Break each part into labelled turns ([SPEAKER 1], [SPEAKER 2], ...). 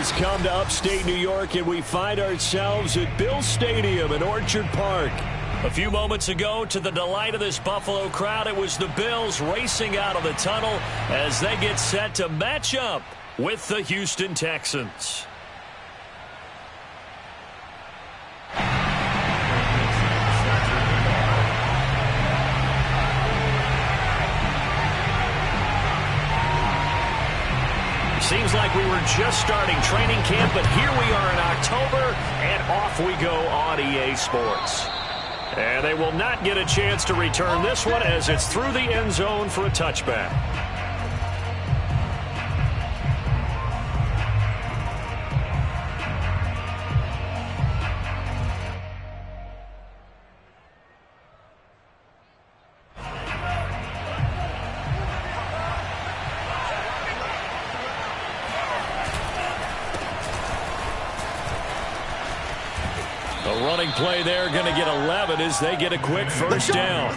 [SPEAKER 1] has come to upstate New York, and we find ourselves at Bill Stadium in Orchard Park. A few moments ago, to the delight of this Buffalo crowd, it was the Bills racing out of the tunnel as they get set to match up with the Houston Texans. Seems like we were just starting training camp, but here we are in October, and off we go on EA Sports. And they will not get a chance to return this one as it's through the end zone for a touchback. A running play there, going to get 11 as they get a quick first down.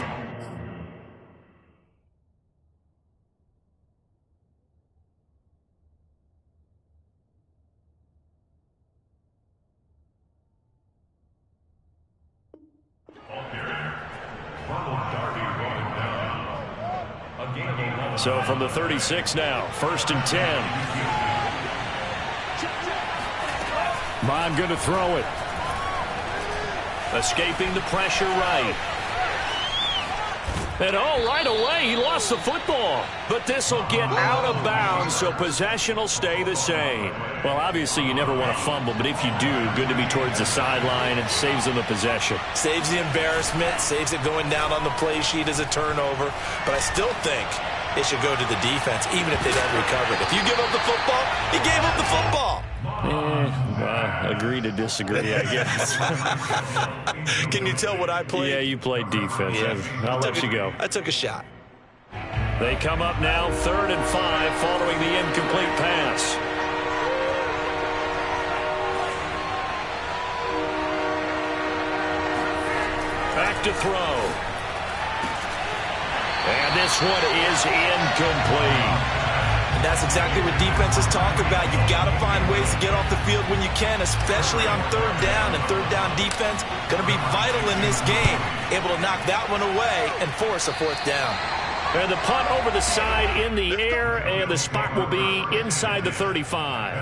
[SPEAKER 1] So from the 36 now, 1st and 10. Bond going to throw it. Escaping the pressure right. And right away, he lost the football. But this will get out of bounds, so possession will stay the same. Well, obviously, you never want to fumble, but if you do, good to be towards the sideline and saves them the possession.
[SPEAKER 2] Saves the embarrassment, saves it going down on the play sheet as a turnover. But I still think it should go to the defense, even if they don't recover it. If you give up the football, you gave up the football.
[SPEAKER 1] Agree to disagree, I guess.
[SPEAKER 2] Can you tell what I played?
[SPEAKER 1] Yeah, you played defense. Yeah. I'll let you go.
[SPEAKER 2] I took a shot.
[SPEAKER 1] They come up now 3rd and 5 following the incomplete pass. Back to throw. And this one is incomplete.
[SPEAKER 2] And that's exactly what defenses talk about. You've got to find ways to get off the field when you can, especially on 3rd down. And 3rd down defense going to be vital in this game. Able to knock that one away and force a 4th down.
[SPEAKER 1] And the punt over the side in the air, and the spot will be inside the 35.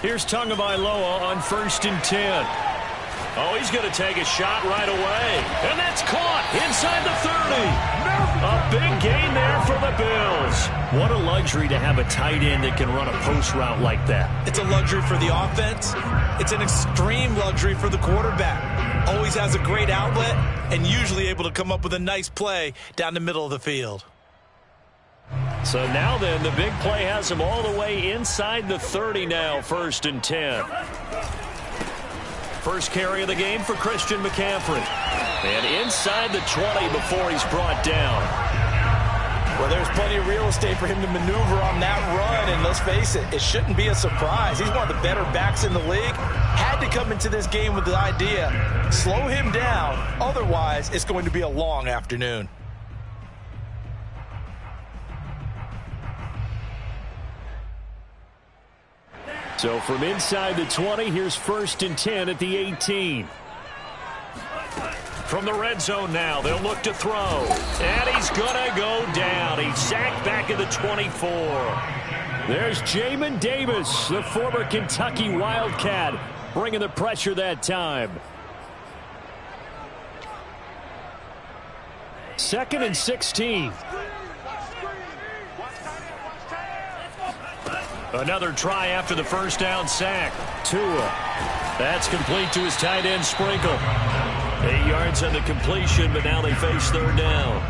[SPEAKER 1] Here's Tagovailoa on 1st and 10. Oh, he's going to take a shot right away. And that's caught inside the 30. A big gain there for the Bills. What a luxury to have a tight end that can run a post route like that.
[SPEAKER 2] It's a luxury for the offense. It's an extreme luxury for the quarterback. Always has a great outlet and usually able to come up with a nice play down the middle of the field.
[SPEAKER 1] So now then, the big play has him all the way inside the 30 now, 1st and 10. First carry of the game for Christian McCaffrey. And inside the 20 before he's brought down.
[SPEAKER 2] Well, there's plenty of real estate for him to maneuver on that run, and let's face it, it shouldn't be a surprise. He's one of the better backs in the league. Had to come into this game with the idea, slow him down, otherwise it's going to be a long afternoon.
[SPEAKER 1] So from inside the 20, here's 1st and 10 at the 18. From the red zone now, they'll look to throw. And he's going to go down. He's sacked back at the 24. There's Jamin Davis, the former Kentucky Wildcat, bringing the pressure that time. 2nd and 16. Another try after the first down sack. Tua. That's complete to his tight end, Sprinkle. 8 yards on the completion, but now they face 3rd down.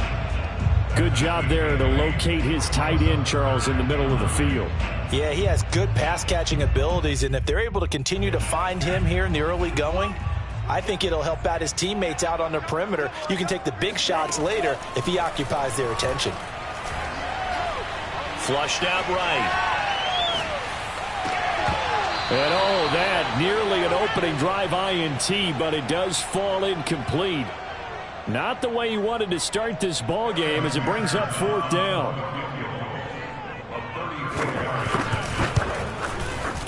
[SPEAKER 1] Good job there to locate his tight end, Charles, in the middle of the field.
[SPEAKER 2] Yeah, he has good pass-catching abilities, and if they're able to continue to find him here in the early going, I think it'll help out his teammates out on the perimeter. You can take the big shots later if he occupies their attention.
[SPEAKER 1] Flushed out right. And that nearly an opening drive INT, but it does fall incomplete. Not the way he wanted to start this ball game as it brings up 4th down.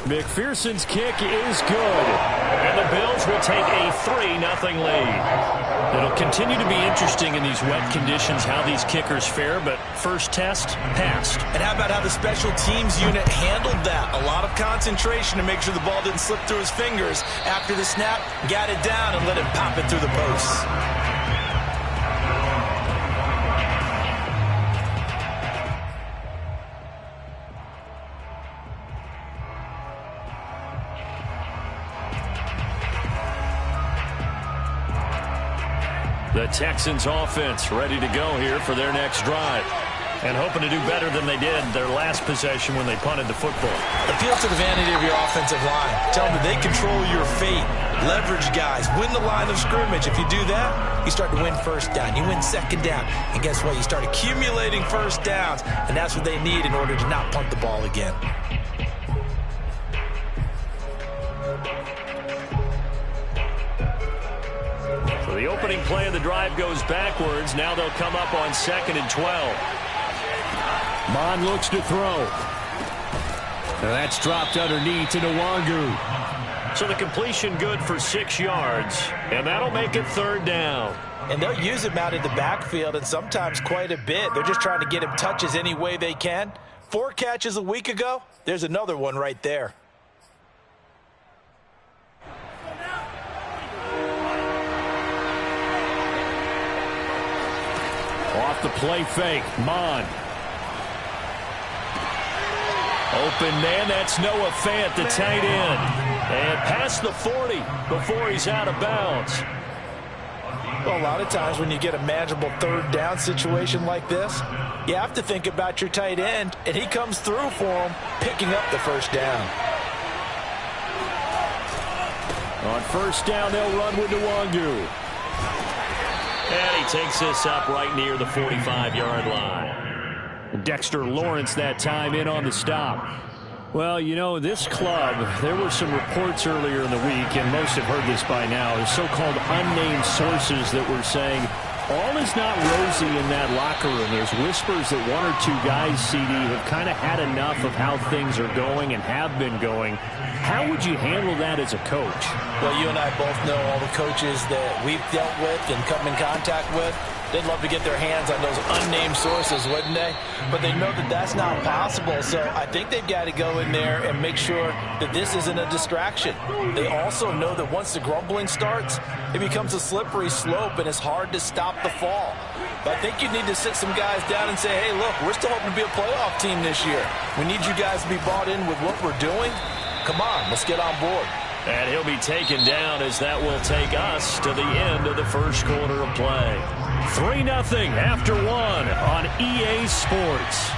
[SPEAKER 1] McPherson's kick is good. And the Bills will take a 3-0 lead. It'll continue to be interesting in these wet conditions how these kickers fare, but first test, passed.
[SPEAKER 2] And how about how the special teams unit handled that? A lot of concentration to make sure the ball didn't slip through his fingers. After the snap, got it down and let it pop it through the posts.
[SPEAKER 1] The Texans offense ready to go here for their next drive. And hoping to do better than they did their last possession when they punted the football.
[SPEAKER 2] Appeal to the vanity of your offensive line. Tell them that they control your fate. Leverage guys. Win the line of scrimmage. If you do that, you start to win first down. You win second down. And guess what? You start accumulating first downs. And that's what they need in order to not punt the ball again.
[SPEAKER 1] So the opening play of the drive goes backwards. Now they'll come up on 2nd and 12. Mond looks to throw. And that's dropped underneath to Nwangu. So the completion good for 6 yards. And that'll make it 3rd down.
[SPEAKER 2] And they'll use him out in the backfield, and sometimes quite a bit. They're just trying to get him touches any way they can. 4 catches a week ago. There's another one right there.
[SPEAKER 1] Off the play fake, Mond. Open man, that's Noah Fant, the tight end. And past the 40 before he's out of bounds.
[SPEAKER 2] Well, a lot of times when you get a manageable 3rd down situation like this, you have to think about your tight end, and he comes through for him, picking up the 1st down.
[SPEAKER 1] On 1st down, they'll run with Nwangu. And he takes this up right near the 45-yard line. Dexter Lawrence that time in on the stop. Well, you know, this club, there were some reports earlier in the week, and most have heard this by now, the so-called unnamed sources that were saying all is not rosy in that locker room. There's whispers that 1 or 2 guys, CD, have kind of had enough of how things are going and have been going. How would you handle that as a coach?
[SPEAKER 2] Well, you and I both know all the coaches that we've dealt with and come in contact with. They'd love to get their hands on those unnamed sources, wouldn't they? But they know that that's not possible, so I think they've got to go in there and make sure that this isn't a distraction. They also know that once the grumbling starts, it becomes a slippery slope, and it's hard to stop the fall. But I think you need to sit some guys down and say, hey, look, we're still hoping to be a playoff team this year. We need you guys to be bought in with what we're doing. Come on, let's get on board.
[SPEAKER 1] And he'll be taken down as that will take us to the end of the 1st quarter of play. 3-0 after 1 on EA Sports.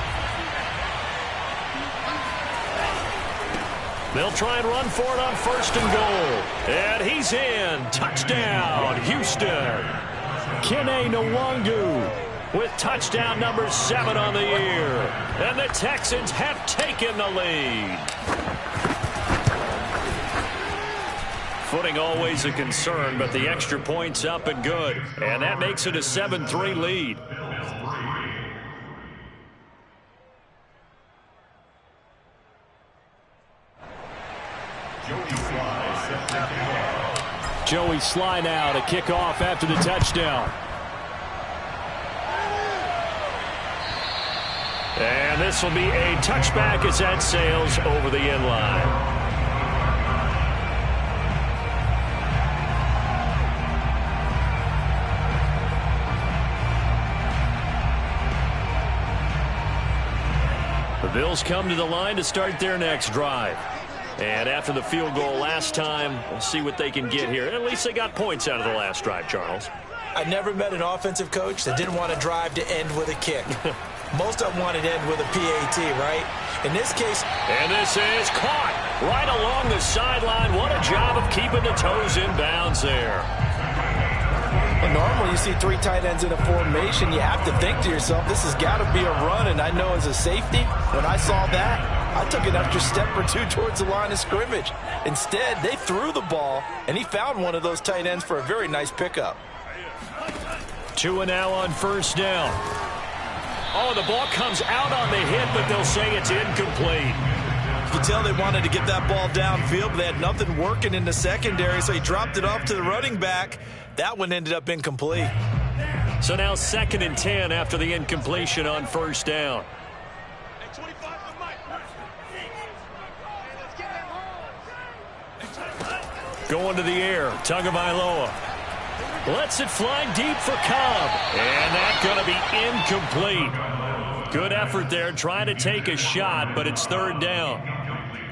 [SPEAKER 1] They'll try and run for it on 1st and goal. And he's in. Touchdown, Houston. Kene Nwangu with touchdown number 7 on the year. And the Texans have taken the lead. Footing always a concern, but the extra point's up and good. And that makes it a 7-3 lead. Joey Sly now to kick off after the touchdown. And this will be a touchback as that sails over the end line. The Bills come to the line to start their next drive. And after the field goal last time, we'll see what they can get here. At least they got points out of the last drive, Charles.
[SPEAKER 2] I never met an offensive coach that didn't want a drive to end with a kick. Most of them wanted to end with a PAT, right? In this case...
[SPEAKER 1] And this is caught right along the sideline. What a job of keeping the toes in bounds there.
[SPEAKER 2] Well, normally you see 3 tight ends in a formation, you have to think to yourself, this has got to be a run. And I know as a safety, when I saw that, I took an extra step or 2 towards the line of scrimmage. Instead, they threw the ball, and he found one of those tight ends for a very nice pickup.
[SPEAKER 1] 2 and now on first down. Oh, the ball comes out on the hit, but they'll say it's incomplete.
[SPEAKER 2] You can tell they wanted to get that ball downfield, but they had nothing working in the secondary, so he dropped it off to the running back. That one ended up incomplete.
[SPEAKER 1] So now 2nd and 10 after the incompletion on first down. Going to the air, Tagovailoa. Lets it fly deep for Cobb. And that's going to be incomplete. Good effort there, trying to take a shot, but it's 3rd down.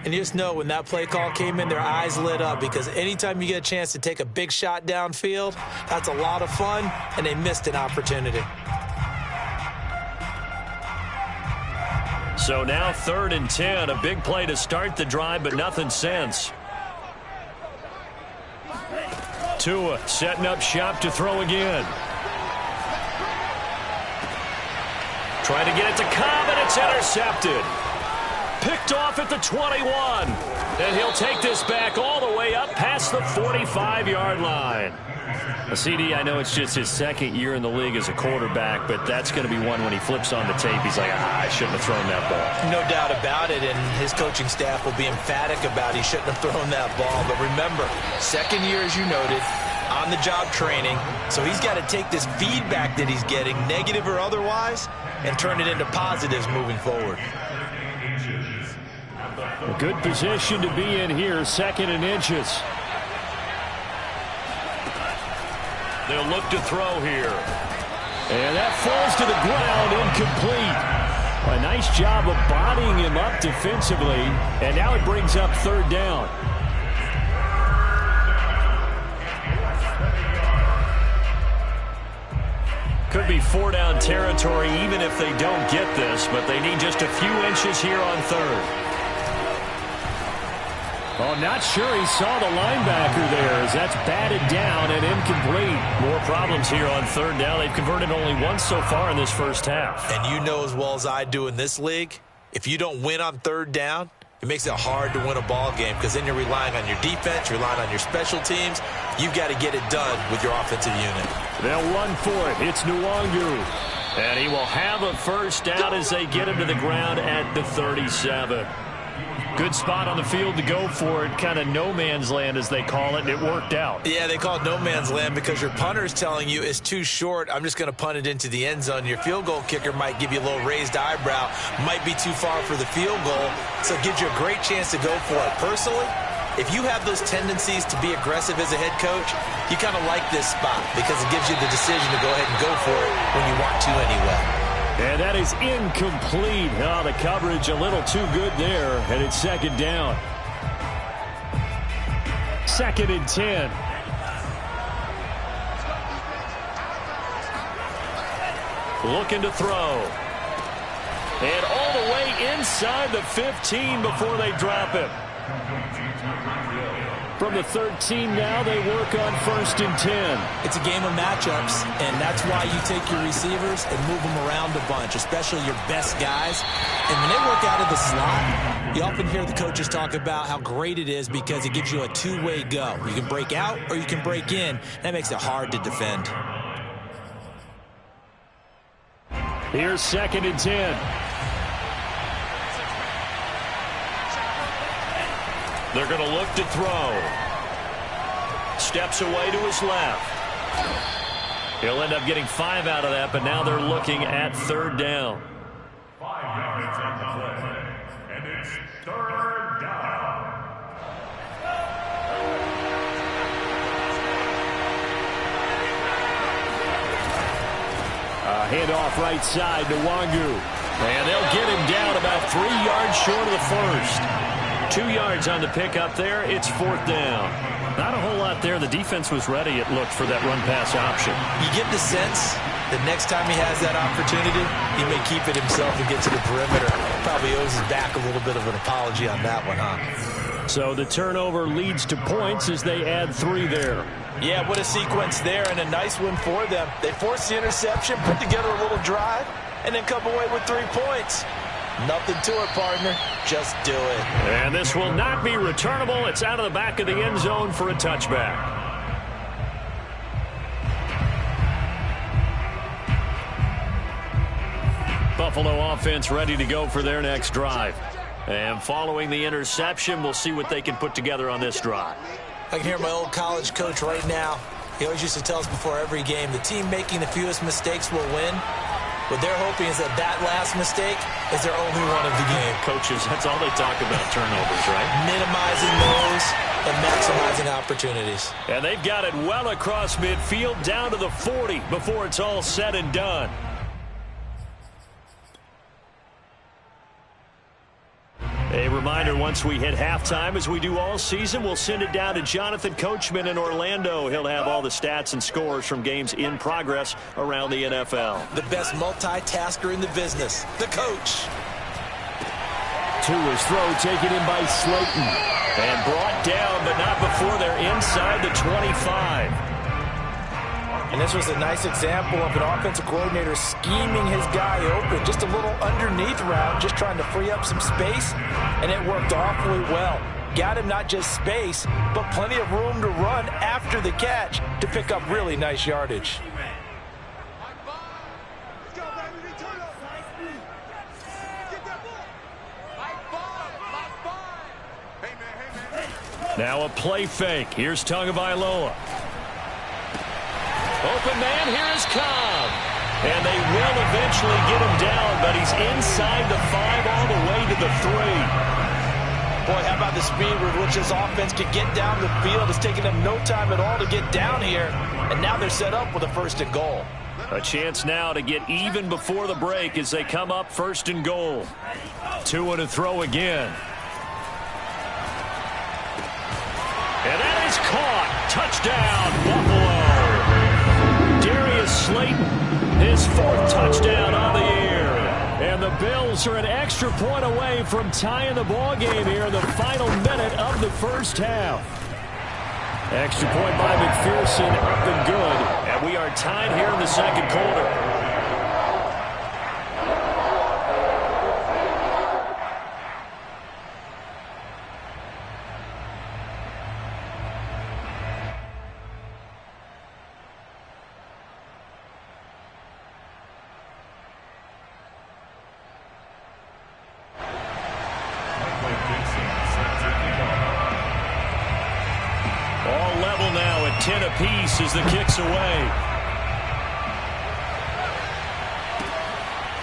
[SPEAKER 2] And you just know when that play call came in, their eyes lit up, because anytime you get a chance to take a big shot downfield, that's a lot of fun, and they missed an opportunity.
[SPEAKER 1] So now 3rd and 10, a big play to start the drive, but nothing since. Tua setting up shop to throw again. Trying to get it to Cobb, and it's intercepted. Picked off at the 21. And he'll take this back all the way up past the 45-yard line. A CD, I know it's just his 2nd year in the league as a quarterback, but that's going to be one when he flips on the tape, he's like, I shouldn't have thrown that ball.
[SPEAKER 2] No doubt about it, and his coaching staff will be emphatic about he shouldn't have thrown that ball. But remember, 2nd year, as you noted, on-the-job training, so he's got to take this feedback that he's getting, negative or otherwise, and turn it into positives moving forward.
[SPEAKER 1] A good position to be in here, 2nd and inches. They'll look to throw here. And that falls to the ground, incomplete. A nice job of bodying him up defensively, and now it brings up 3rd down. Could be 4-down territory even if they don't get this, but they need just a few inches here on 3rd. Oh, not sure he saw the linebacker there as that's batted down and incomplete. More problems here on 3rd down. They've converted only once so far in this first half.
[SPEAKER 2] And you know as well as I do in this league, if you don't win on 3rd down, it makes it hard to win a ball game because then you're relying on your defense, you're relying on your special teams. You've got to get it done with your offensive unit.
[SPEAKER 1] They'll run for it. It's Nwangu. And he will have a first down as they get him to the ground at the 37. Good spot on the field to go for it. Kind of no man's land, as they call it. It worked out.
[SPEAKER 2] Yeah, they call it no man's land because your punter is telling you it's too short. I'm just going to punt it into the end zone. Your field goal kicker might give you a little raised eyebrow. Might be too far for the field goal. So it gives you a great chance to go for it. Personally, if you have those tendencies to be aggressive as a head coach, you kind of like this spot because it gives you the decision to go ahead and go for it when you want to anyway.
[SPEAKER 1] And that is incomplete. Oh, the coverage a little too good there, and it's 2nd down. 2nd and 10. Looking to throw. And all the way inside the 15 before they drop him. From the 13 now, they work on 1st and 10.
[SPEAKER 2] It's a game of matchups, and that's why you take your receivers and move them around a bunch, especially your best guys. And when they work out of the slot, you often hear the coaches talk about how great it is because it gives you a two-way go. You can break out or you can break in. That makes it hard to defend.
[SPEAKER 1] Here's 2nd and 10. They're going to look to throw. Steps away to his left. He'll end up getting 5 out of that, but now they're looking at 3rd down.
[SPEAKER 3] 5 yards on the play, and it's 3rd down.
[SPEAKER 1] Handoff right side to Nwangu. And they'll get him down about 3 yards short of the first. 2 yards on the pickup there. It's 4th down. Not a whole lot there. The defense was ready, it looked, for that run-pass option.
[SPEAKER 2] You get the sense that next time he has that opportunity, he may keep it himself and get to the perimeter. Probably owes his back a little bit of an apology on that one, huh?
[SPEAKER 1] So the turnover leads to points as they add 3 there.
[SPEAKER 2] Yeah, what a sequence there, and a nice one for them. They forced the interception, put together a little drive, and then come away with 3 points. Nothing to it, partner. Just do it.
[SPEAKER 1] And this will not be returnable. It's out of the back of the end zone for a touchback. Buffalo offense ready to go for their next drive. And following the interception, we'll see what they can put together on this drive.
[SPEAKER 2] I can hear my old college coach right now. He always used to tell us before every game, the team making the fewest mistakes will win. What they're hoping is that last mistake is their only one of the game.
[SPEAKER 1] Coaches, that's all they talk about, turnovers, right?
[SPEAKER 2] Minimizing those and maximizing opportunities.
[SPEAKER 1] And they've got it well across midfield, down to the 40 before it's all said and done. A reminder, once we hit halftime, as we do all season, we'll send it down to Jonathan Coachman in Orlando. He'll have all the stats and scores from games in progress around the NFL.
[SPEAKER 2] The best multitasker in the business, the coach.
[SPEAKER 1] To his throw, taken in by Slayton. And brought down, but not before they're inside the 25.
[SPEAKER 2] And this was a nice example of an offensive coordinator scheming his guy open. Just a little underneath route, just trying to free up some space, and it worked awfully well. Got him not just space, but plenty of room to run after the catch to pick up really nice yardage.
[SPEAKER 1] Now a play fake. Here's Tagovailoa. Open man, here is Cobb. And they will eventually get him down, but he's inside the 5 all the way to the 3.
[SPEAKER 2] Boy, how about the speed with which this offense can get down the field? It's taking them no time at all to get down here. And now they're set up with a 1st and goal.
[SPEAKER 1] A chance now to get even before the break as they come up 1st and goal. 2 and a throw again. And that is caught. Touchdown, Buffalo. Darius Slayton, his 4th touchdown on the year. And the Bills are an extra point away from tying the ball game here in the final minute of the 1st half. Extra point by McPherson, up and good. And we are tied here in the 2nd quarter. All level now at 10 apiece as the kick's away.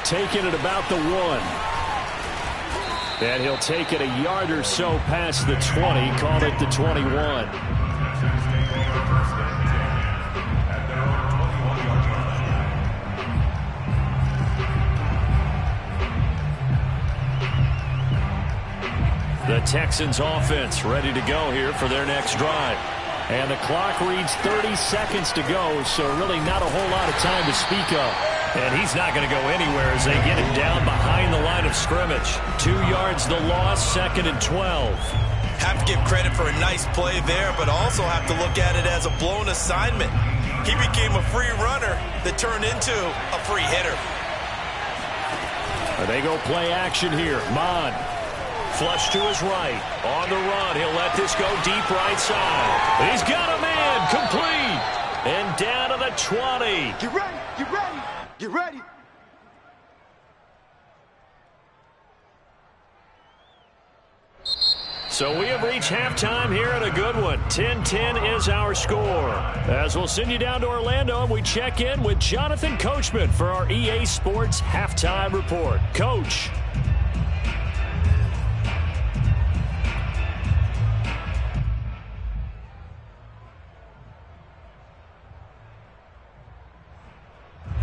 [SPEAKER 1] Taking it about the 1. And he'll take it a yard or so past the 20, call it the 21. The Texans offense ready to go here for their next drive. And the clock reads 30 seconds to go, so really not a whole lot of time to speak of. And he's not going to go anywhere as they get him down behind the line of scrimmage. 2 yards the loss, 2nd and 12.
[SPEAKER 2] Have to give credit for a nice play there, but also have to look at it as a blown assignment. He became a free runner that turned into a free hitter.
[SPEAKER 1] They go play action here. Mond. Flush to his right. On the run. He'll let this go deep right side. He's got a man. Complete. And down to the 20.
[SPEAKER 4] Get ready. Get ready. Get ready.
[SPEAKER 1] So we have reached halftime here in a good one. 10-10 is our score. As we'll send you down to Orlando, and we check in with Jonathan Coachman for our EA Sports Halftime Report. Coach.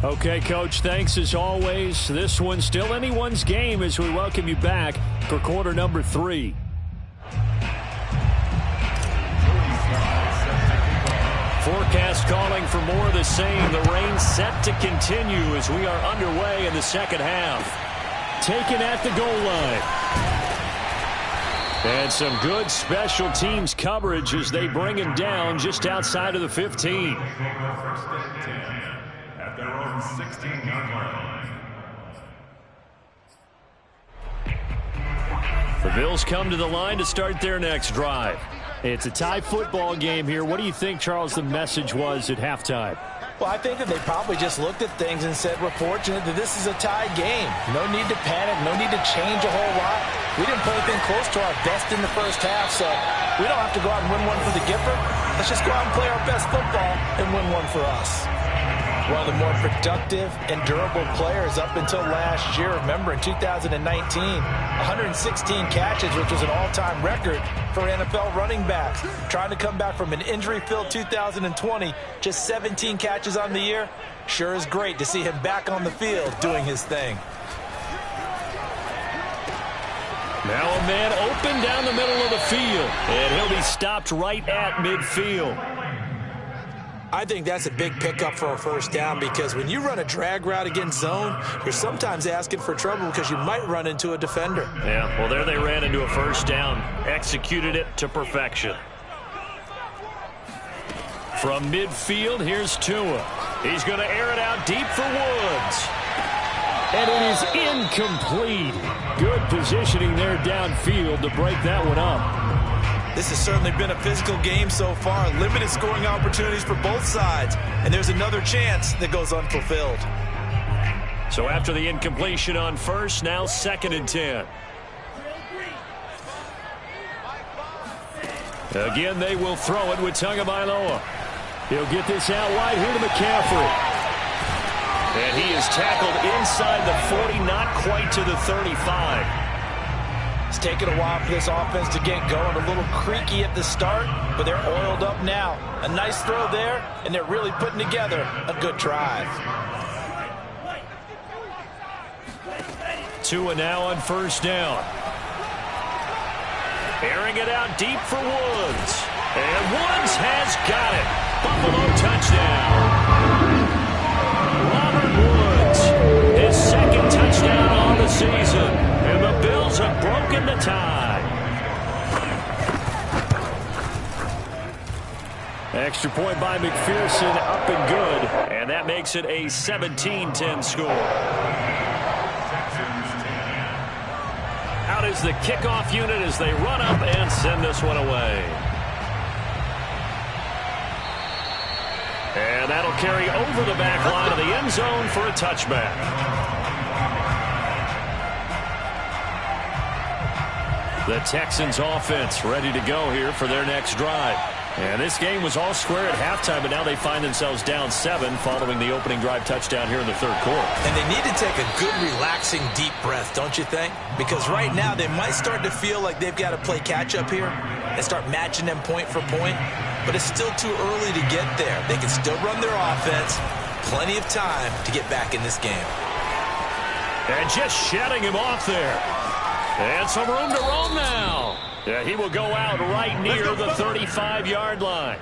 [SPEAKER 1] Okay, Coach, thanks as always. This one's still anyone's game as we welcome you back for quarter number 3. Forecast calling for more of the same. The rain set to continue as we are underway in the second half. Taken at the goal line. And some good special teams coverage as they bring him down just outside of the 15.
[SPEAKER 3] First and 10 at their own 16-yard line.
[SPEAKER 1] The Bills come to the line to start their next drive. It's a tie football game here. What do you think, Charles, the message was at halftime?
[SPEAKER 2] Well, I think that they probably just looked at things and said, we're fortunate that this is a tie game. No need to panic, no need to change a whole lot. We didn't play anything close to our best in the first half, so we don't have to go out and win one for the Gifford. Let's just go out and play our best football and win one for us. One of the more productive and durable players up until last year. Remember, in 2019, 116 catches, which was an all-time record for NFL running backs. Trying to come back from an injury-filled 2020, just 17 catches on the year. Sure is great to see him back on the field doing his thing.
[SPEAKER 1] Now a man open down the middle of the field, and he'll be stopped right at midfield.
[SPEAKER 2] I think that's a big pickup for a first down, because when you run a drag route against zone, you're sometimes asking for trouble because you might run into a defender.
[SPEAKER 1] Yeah, well, there they ran into a first down. Executed it to perfection. From midfield, here's Tua. He's going to air it out deep for Woods. And it is incomplete. Good positioning there downfield to break that one up.
[SPEAKER 2] This has certainly been a physical game so far. Limited scoring opportunities for both sides. And there's another chance that goes unfulfilled.
[SPEAKER 1] So after the incompletion on first, now 2nd and 10. Again, they will throw it with Tagovailoa. He'll get this out wide here to McCaffrey. And he is tackled inside the 40, not quite to the 35.
[SPEAKER 2] It's taken a while for this offense to get going. A little creaky at the start, but they're oiled up now. A nice throw there, and they're really putting together a good drive.
[SPEAKER 1] Tua now on first down. Airing it out deep for Woods. And Woods has got it. Buffalo touchdown. Robert Woods, his 2nd touchdown on the season. And the Bills have broken the tie. Extra point by McPherson, up and good. And that makes it a 17-10 score. Out is the kickoff unit as they run up and send this one away. And that'll carry over the back line of the end zone for a touchback. The Texans offense ready to go here for their next drive. And this game was all square at halftime, but now they find themselves down 7 following the opening drive touchdown here in the 3rd quarter.
[SPEAKER 2] And they need to take a good, relaxing, deep breath, don't you think? Because right now they might start to feel like they've got to play catch-up here and start matching them point for point. But it's still too early to get there. They can still run their offense. Plenty of time to get back in this game.
[SPEAKER 1] And just shutting him off there. And some room to roam now. Yeah, he will go out right near the 35-yard line.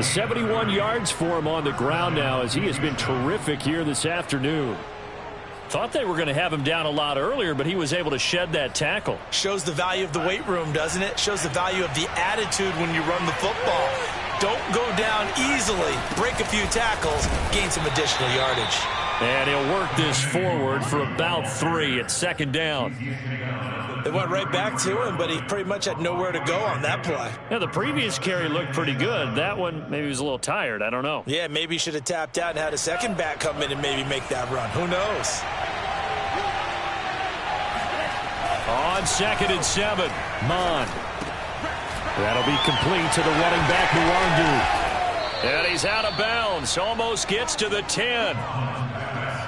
[SPEAKER 1] 71 yards for him on the ground now, as he has been terrific here this afternoon. Thought they were going to have him down a lot earlier, but he was able to shed that tackle.
[SPEAKER 2] Shows the value of the weight room, doesn't it? Shows the value of the attitude when you run the football. Don't go down easily. Break a few tackles. Gain some additional yardage.
[SPEAKER 1] And he'll work this forward for about 3 at 2nd down.
[SPEAKER 2] They went right back to him, but he pretty much had nowhere to go on that play.
[SPEAKER 1] Yeah, the previous carry looked pretty good. That one, maybe he was a little tired. I don't know.
[SPEAKER 2] Yeah, maybe he should have tapped out and had a second back come in and maybe make that run. Who knows?
[SPEAKER 1] On 2nd and 7, Mond. That'll be complete to the running back, Nwangu. And he's out of bounds. Almost gets to the 10.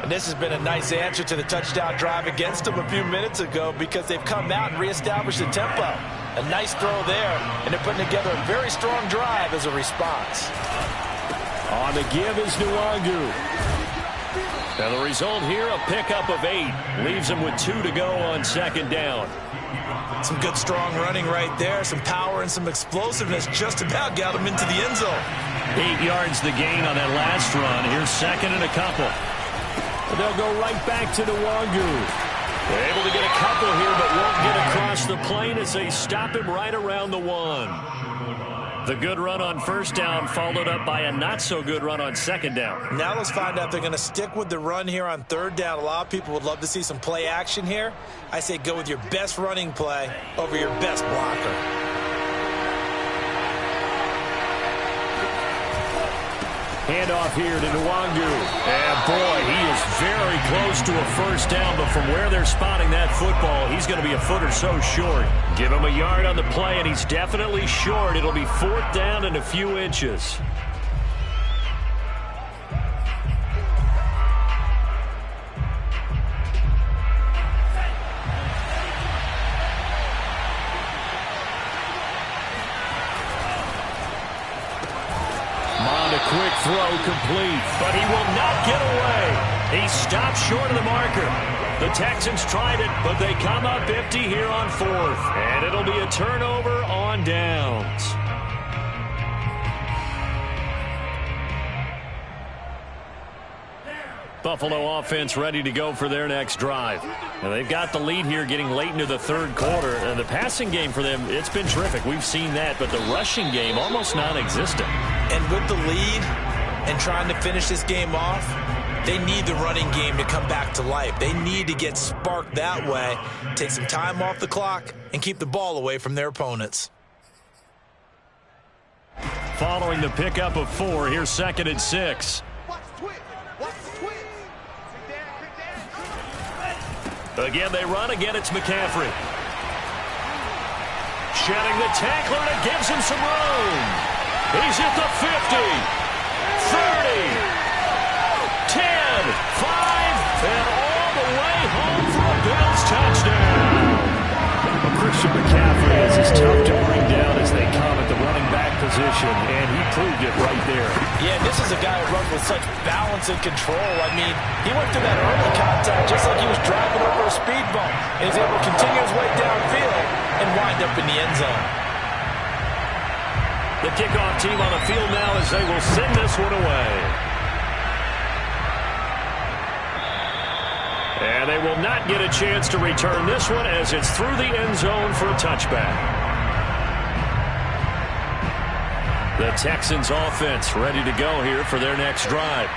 [SPEAKER 2] And this has been a nice answer to the touchdown drive against them a few minutes ago, because they've come out and reestablished the tempo. A nice throw there, and they're putting together a very strong drive as a response.
[SPEAKER 1] On the give is Nwangu. And the result here, a pickup of 8. Leaves him with 2 to go on 2nd down.
[SPEAKER 2] Some good strong running right there. Some power and some explosiveness just about got him into the end zone.
[SPEAKER 1] 8 yards the gain on that last run. Here's 2nd and a couple. They'll go right back to Nwangu. They're able to get a couple here, but won't get across the plane as they stop him right around the 1. The good run on first down followed up by a not-so-good run on second down.
[SPEAKER 2] Now let's find out if they're going to stick with the run here on third down. A lot of people would love to see some play action here. I say go with your best running play over your best blocker.
[SPEAKER 1] Handoff here to Nwangu. And boy, he is very close to a first down, but from where they're spotting that football, he's going to be a foot or so short. Give him a yard on the play, and he's definitely short. It'll be fourth down and a few inches. Quick throw complete, but he will not get away. He stopped short of the marker. The Texans tried it, but they come up empty here on fourth. And it'll be a turnover on downs. Buffalo offense ready to go for their next drive. Now they've got the lead here getting late into the third quarter. And the passing game for them, it's been terrific. We've seen that, but the rushing game almost non-existent.
[SPEAKER 2] And with the lead and trying to finish this game off, they need the running game to come back to life. They need to get sparked that way, take some time off the clock, and keep the ball away from their opponents.
[SPEAKER 1] Following the pickup of 4, here's 2nd and 6. Again, they run. Again, it's McCaffrey. Shedding the tackler, and it gives him some room. He's at the 50, 30, 10, 5, and all the way home for a Bills touchdown. Well, Christian McCaffrey is as tough to bring down as they come at the running back position, and he proved it right there. Yeah, this is a guy who runs with such balance and control. I mean, he went through that early contact just like he was driving over a speed bump, and he's able to continue his way downfield and wind up in the end zone. The kickoff team on the field now as they will send this one away. And they will not get a chance to return this one as it's through the end zone for a touchback. The Texans offense ready to go here for their next drive.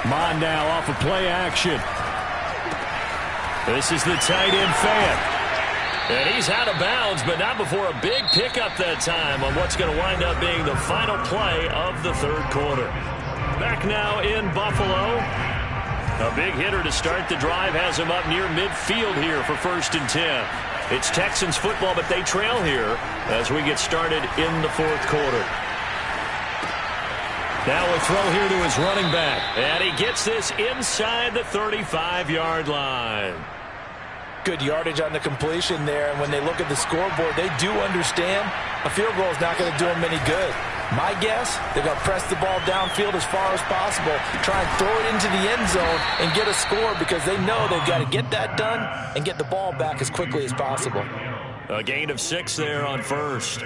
[SPEAKER 1] Mondale off of play action. This is the tight end Fant. And he's out of bounds, but not before a big pickup that time on what's going to wind up being the final play of the third quarter. Back now in Buffalo. A big hitter to start the drive has him up near midfield here for 1st and 10. It's Texans football, but they trail here as we get started in the fourth quarter. Now a throw here to his running back. And he gets this inside the 35-yard line. Good yardage on the completion there. And when they look at the scoreboard, they do understand a field goal is not going to do them any good. My guess, they're going to press the ball downfield as far as possible, try and throw it into the end zone and get a score because they know they've got to get that done and get the ball back as quickly as possible. A gain of 6 there on first.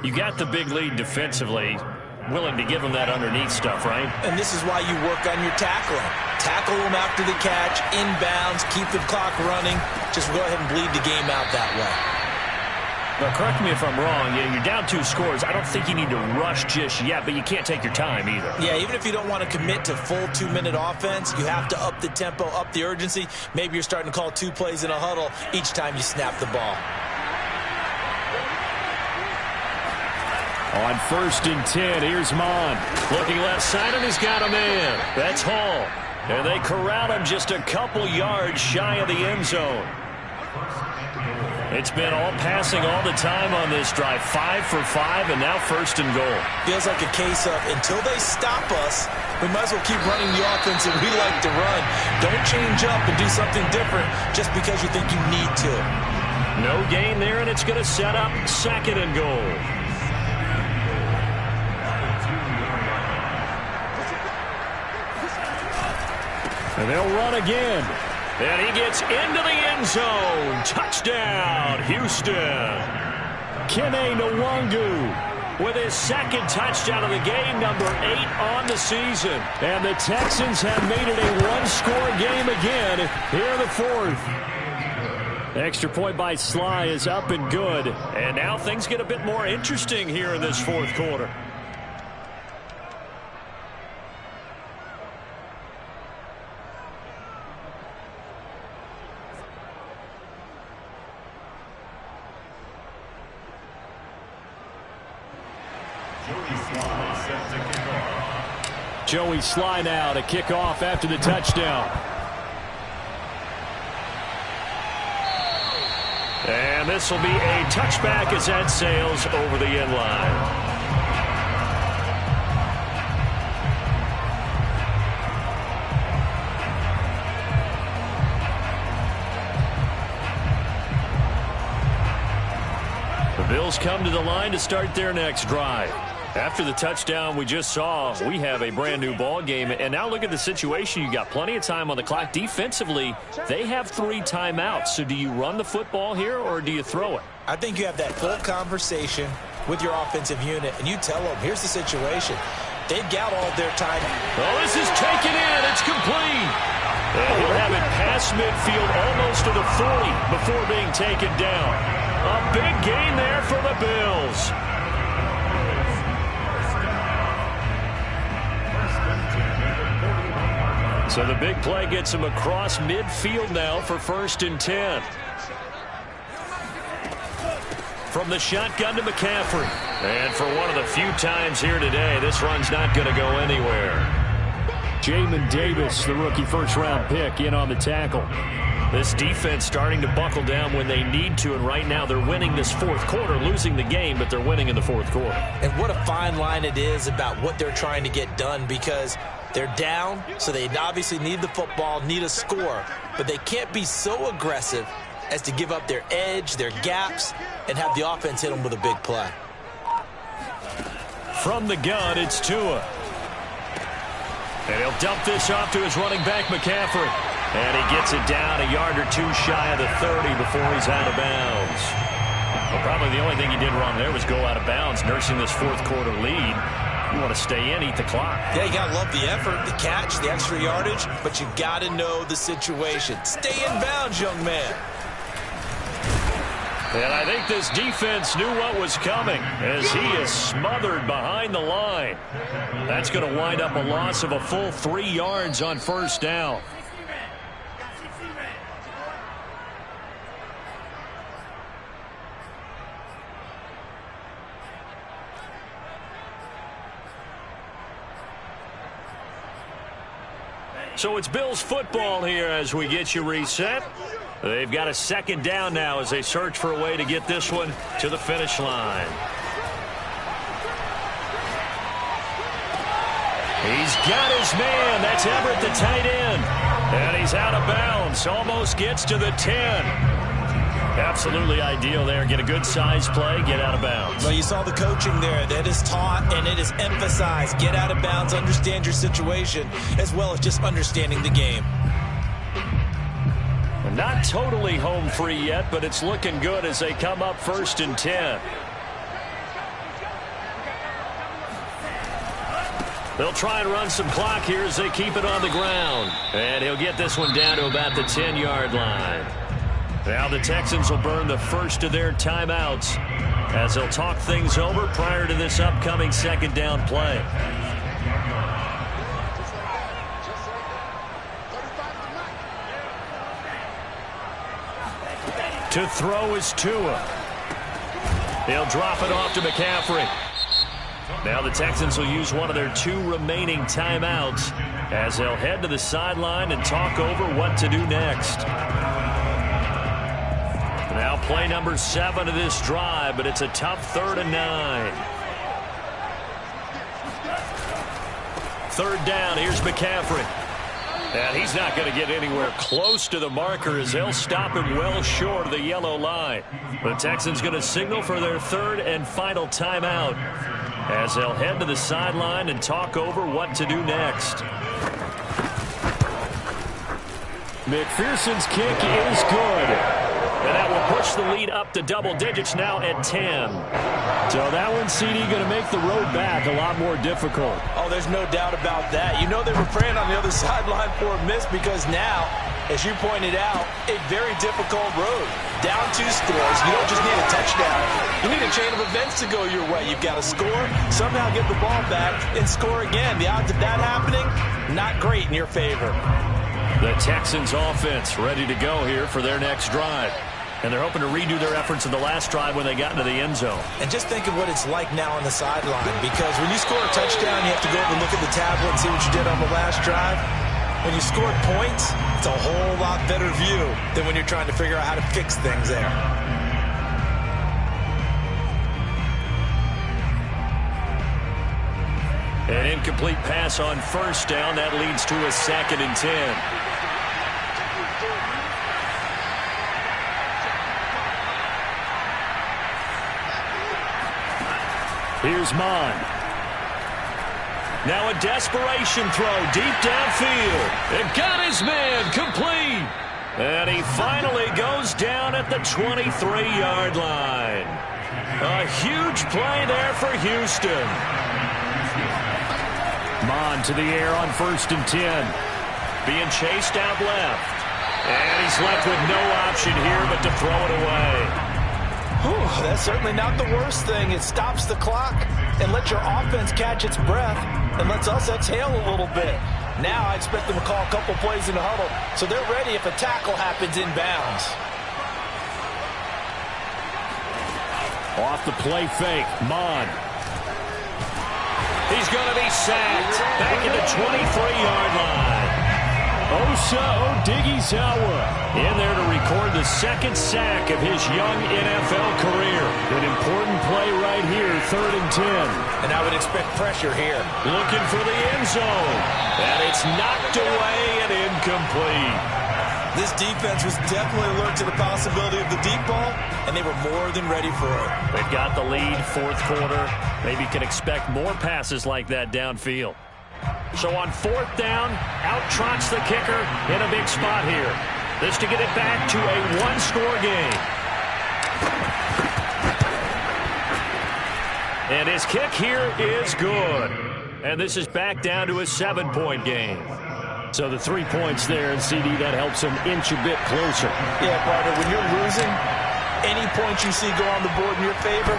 [SPEAKER 1] You got the big lead defensively. Willing to give them that underneath stuff, right? And this is why you work on your tackling. Tackle them after the catch, inbounds, keep the clock running. Just go ahead and bleed the game out that way. Now, correct me if I'm wrong. Yeah, you're down 2 scores. I don't think you need to rush just yet, but you can't take your time either. Yeah, even if you don't want to commit to full 2-minute offense, you have to up the tempo, up the urgency. Maybe you're starting to call 2 plays in a huddle each time you snap the ball. On 1st and 10, here's Mond. Looking left side, and he's got a man. That's Hall. And they corral him just a couple yards shy of the end zone. It's been all passing all the time on this drive. 5 for 5, and now 1st and goal. Feels like a case of until they stop us, we might as well keep running the offense that we like to run. Don't change up and do something different just because you think you need to. No gain there, and it's going to set up 2nd and goal. And they'll run again. And he gets into the end zone. Touchdown, Houston. Kene Nwangu. with his second touchdown of the game, number 8 on the season. And the Texans have made it a one-score game again here in the fourth. Extra point by Sly is up and good. And now things get a bit more interesting here in this fourth quarter. Joey Sly now to kick off after the touchdown. And this will be a touchback as that sails over the end line. The Bills come to the line to start their next drive. After the touchdown we just saw, we have a brand new ball game. And now look at the situation. You got plenty of time on the clock. Defensively, they have 3 timeouts. So do you run the football here or do you throw it?
[SPEAKER 2] I think you have that full conversation with your offensive unit, and you tell them, here's the situation. They've got all their time.
[SPEAKER 1] Oh, this is taken in. It's complete. And he'll have it past midfield almost to the 40 before being taken down. A big gain there for the Bills. So the big play gets him across midfield now for 1st and 10. From the shotgun to McCaffrey. And for one of the few times here today, this run's not going to go anywhere. Jamin Davis, the rookie first-round pick, in on the tackle. This defense starting to buckle down when they need to, and right now they're winning this fourth quarter, losing the game, but they're winning in the fourth quarter.
[SPEAKER 2] And what a fine line it is about what they're trying to get done, because they're down, so they obviously need the football, need a score, but they can't be so aggressive as to give up their edge, their gaps, and have the offense hit them with a big play.
[SPEAKER 1] From the gun, it's Tua. And he'll dump this off to his running back, McCaffrey. And he gets it down a yard or 2 shy of the 30 before he's out of bounds. Well, probably the only thing he did wrong there was go out of bounds, nursing this fourth quarter lead. You want to stay in, eat the clock.
[SPEAKER 2] Yeah, you got to love the effort, the catch, the extra yardage, but you got to know the situation. Stay in bounds, young man.
[SPEAKER 1] And I think this defense knew what was coming as he is smothered behind the line. That's going to wind up a loss of a full 3 yards on first down. So it's Bills football here as we get you reset. They've got a second down now as they search for a way to get this one to the finish line. He's got his man. That's Everett, the tight end. And he's out of bounds. Almost gets to the 10. Absolutely ideal there. Get a good size play, get out of bounds.
[SPEAKER 2] Well, you saw the coaching there. That is taught and it is emphasized. Get out of bounds, understand your situation, as well as just understanding the game.
[SPEAKER 1] Not totally home free yet, but it's looking good as they come up 1st and 10. They'll try and run some clock here as they keep it on the ground. And he'll get this one down to about the 10-yard line. Now the Texans will burn the first of their timeouts as they'll talk things over prior to this upcoming second down play. To throw is Tua. He'll drop it off to McCaffrey. Now the Texans will use one of their 2 remaining timeouts as they'll head to the sideline and talk over what to do next. Now play number 7 of this drive, but it's a tough 3rd and 9. 3rd down, here's McCaffrey. And he's not going to get anywhere close to the marker as they'll stop him well short of the yellow line. The Texans going to signal for their 3rd and final timeout as they'll head to the sideline and talk over what to do next. McPherson's kick is good. And that will push the lead up to double digits now at 10. So that one, CD, going to make the road back a lot more difficult.
[SPEAKER 2] Oh, there's no doubt about that. You know they were praying on the other sideline for a miss because now, as you pointed out, a very difficult road. Down 2 scores. You don't just need a touchdown. You need a chain of events to go your way. You've got to score, somehow get the ball back, and score again. The odds of that happening, not great in your favor.
[SPEAKER 1] The Texans offense ready to go here for their next drive. And they're hoping to redo their efforts in the last drive when they got into the end zone.
[SPEAKER 2] And just think of what it's like now on the sideline, because when you score a touchdown, you have to go over and look at the tablet and see what you did on the last drive. When you scored points, it's a whole lot better view than when you're trying to figure out how to fix things there.
[SPEAKER 1] An incomplete pass on first down. That leads to a 2nd and 10. Here's Mond. Now a desperation throw deep downfield. It got his man complete. And he finally goes down at the 23-yard line. A huge play there for Houston. Mond to the air on 1st and 10. Being chased out left. And he's left with no option here but to throw it away.
[SPEAKER 2] Whew, that's certainly not the worst thing. It stops the clock and lets your offense catch its breath and lets us exhale a little bit. Now I expect them to call a couple plays in the huddle so they're ready if a tackle happens inbounds.
[SPEAKER 1] Off the play fake, Mond. He's going to be sacked back at the 23-yard line. Osa Odighizuwa in there to record the 2nd sack of his young NFL career. An important play right here, 3rd and 10.
[SPEAKER 2] And I would expect pressure here.
[SPEAKER 1] Looking for the end zone. And it's knocked away and incomplete.
[SPEAKER 2] This defense was definitely alert to the possibility of the deep ball, and they were more than ready for it.
[SPEAKER 1] They've got the lead, 4th quarter. Maybe can expect more passes like that downfield. So on 4th down, out trots the kicker in a big spot here. This to get it back to a 1-score game. And his kick here is good. And this is back down to a 7-point game. So the 3 points there, and CD, that helps him inch a bit closer.
[SPEAKER 2] Yeah, partner, when you're losing, any points you see go on the board in your favor,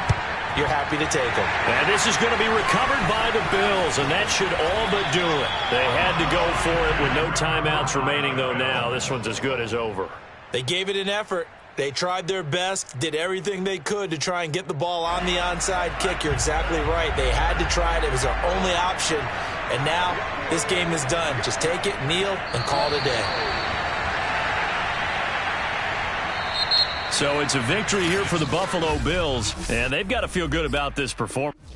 [SPEAKER 2] you're happy to take them.
[SPEAKER 1] And this is going to be recovered by the Bills, and that should all but do it. They had to go for it with no timeouts remaining, though, now. This one's as good as over.
[SPEAKER 2] They gave it an effort. They tried their best, did everything they could to try and get the ball on the onside kick. You're exactly right. They had to try it. It was their only option. And now this game is done. Just take it, kneel, and call it a day.
[SPEAKER 1] So it's a victory here for the Buffalo Bills, and they've got to feel good about this performance.